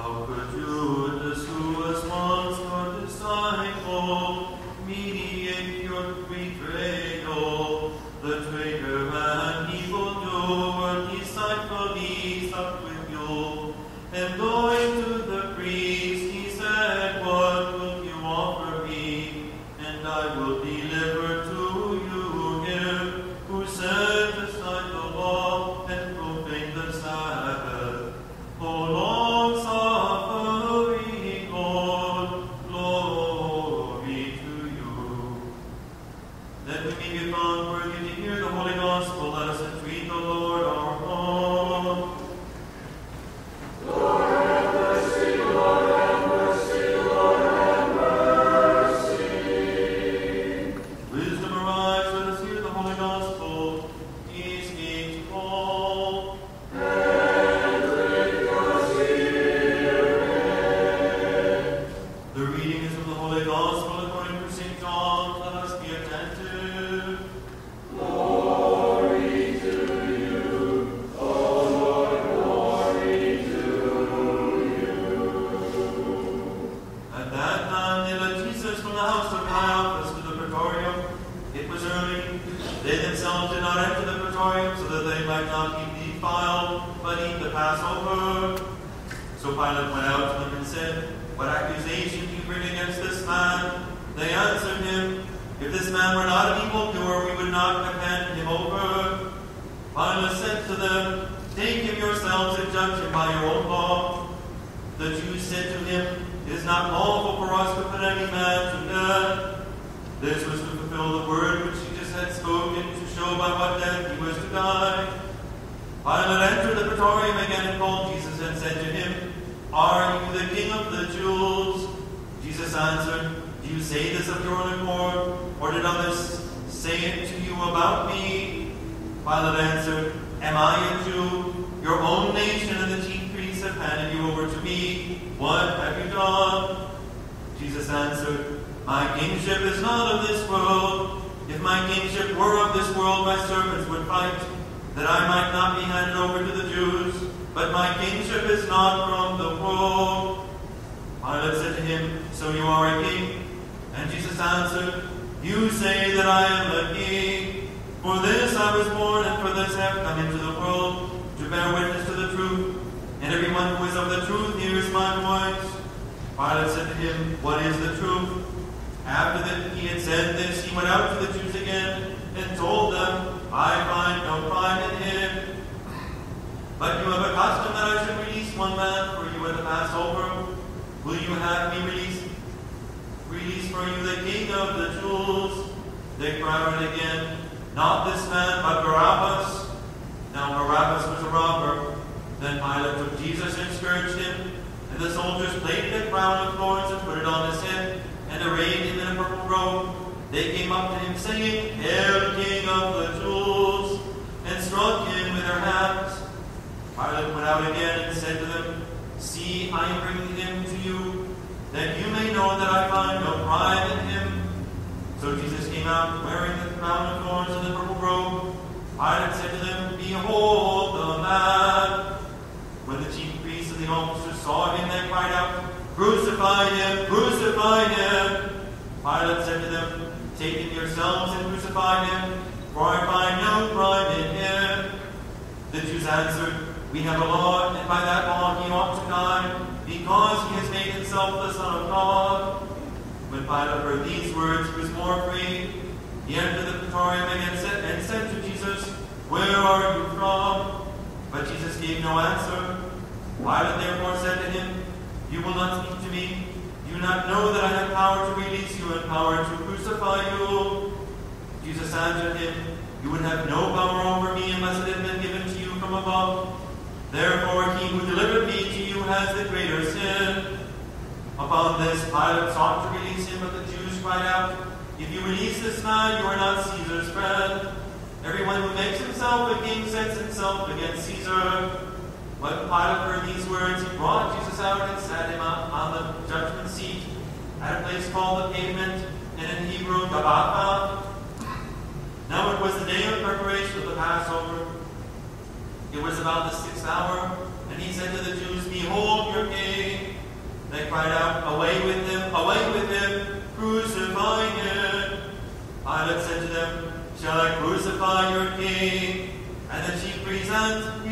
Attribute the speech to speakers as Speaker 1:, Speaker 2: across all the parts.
Speaker 1: How could Judas, who was once your disciple, mediate your betrayal? The traitor and evildoer deceitfully supped with you, and going to the priest, he said, "What will you offer me? And I will deliver to you him who set aside the law and profaned the Sabbath. O long-suffering God, glory to you." That we may be found worthy to hear the Holy Gospel, let us entreat the Lord our God.
Speaker 2: Lord have mercy, Lord have mercy, Lord have mercy.
Speaker 1: Wisdom arise, let us hear the Holy Gospel. Peace be to all.
Speaker 2: And with your spirit.
Speaker 1: The reading is from the Holy Gospel according to St. John. Let us be attentive.
Speaker 2: Glory to you, O Lord, glory to you.
Speaker 1: At that time they led Jesus from the house of Caiaphas to the praetorium. It was early. They themselves did not enter the praetorium, so that they might not be defiled, but eat the Passover. So Pilate went out to them and said, "What accusation do you bring against this man?" They answered him, "If this man were not an evildoer, we would not have handed him over." Pilate said to them, "Take him yourselves and judge him by your own law." The Jews said to him, "It is not lawful for us to put any man to death." This was to fulfill the word which Jesus had spoken, to show by what death he was to die. Pilate entered the praetorium again and called Jesus and said to him, "Are you the king of the Jews?" Jesus answered, "Do you say this of your own accord, or did others say it to you about me?" Pilate answered, "Am I a Jew? Your own nation and the chief priests have handed you over to me. What have you done?" Jesus answered, "My kingship is not of this world. If my kingship were of this world, my servants would fight, that I might not be handed over to the Jews. But my kingship is not from the world." Pilate said to him, "So you are a king?" And Jesus answered, "You say that I am a king. For this I was born, and for this I have come into the world, to bear witness to the truth. And everyone who is of the truth hears my voice." Pilate said to him, "What is the truth?" After that he had said this, he went out to the Jews again and told them, "I find no crime in him. But you have a custom that I should release one man for you at the Passover. Will you have me release for you the king of the Jews?" They cried out again, "Not this man, but Barabbas." Now Barabbas was a robber. Then Pilate took Jesus and scourged him, and the soldiers plaited a crown of thorns and put it on his head, and arrayed him in a purple robe. They came up to him, saying, "Hail, King of the Jews!" and struck him with their hands. Pilate went out again and said to them, "See, I am bringing him to you, that you may know that I find no crime in him." So Jesus came out, wearing the crown of thorns and the purple robe. Pilate said to them, "Behold the man!" When the chief priests and the officers saw him, they cried out, "Crucify him! Crucify him!" Pilate said to them, "Take him yourselves and crucify him, for I find no crime in him." The Jews answered, "We have a law, and by that law he ought to die, because he has made himself the Son of God." When Pilate heard these words, he was more afraid. He entered the praetorium again and said to Jesus, "Where are you from?" But Jesus gave no answer. Pilate therefore said to him, "You will not speak to me? Do you not know that I have power to release you and power to crucify you?" Jesus answered him, "You would have no power over me unless it had been given to you from above. Therefore he who delivered me to you has the greater sin." Upon this Pilate sought to release him, but the Jews cried out, "If you release this man, you are not Caesar's friend. Everyone who makes himself a king sets himself against Caesar." When Pilate heard these words, he brought Jesus out and sat him on the judgment seat at a place called the Pavement, and in Hebrew, Gabbatha. Now it was the day of preparation of the Passover. It was about the 6th hour, and he said to the Jews, "Behold your king." cried out, away with him, crucify him. Pilate said to them, shall I crucify your king? And the chief priests answered,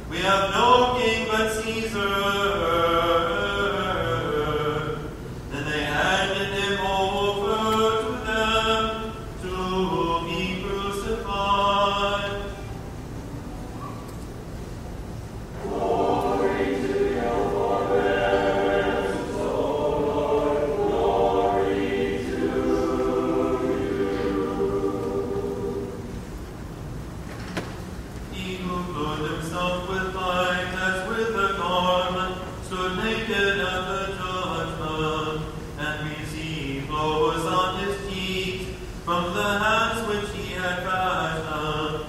Speaker 1: we have no king but Caesar. Then they handed him over to them to be crucified.
Speaker 2: Glory to you forever, O Lord, glory to you.
Speaker 1: He who clothed himself with light as with a garment stood naked at the judgment, and received blows on his cheeks from the hands which he had fashioned.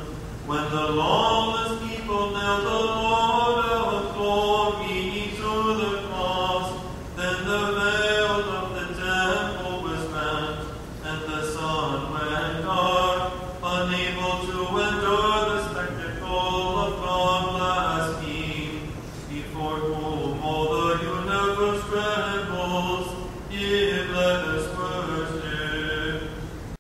Speaker 1: When the lawless people nailed the Lord of glory to the cross, then the veil of the temple was rent, and the sun went dark, unable to endure the spectacle of God.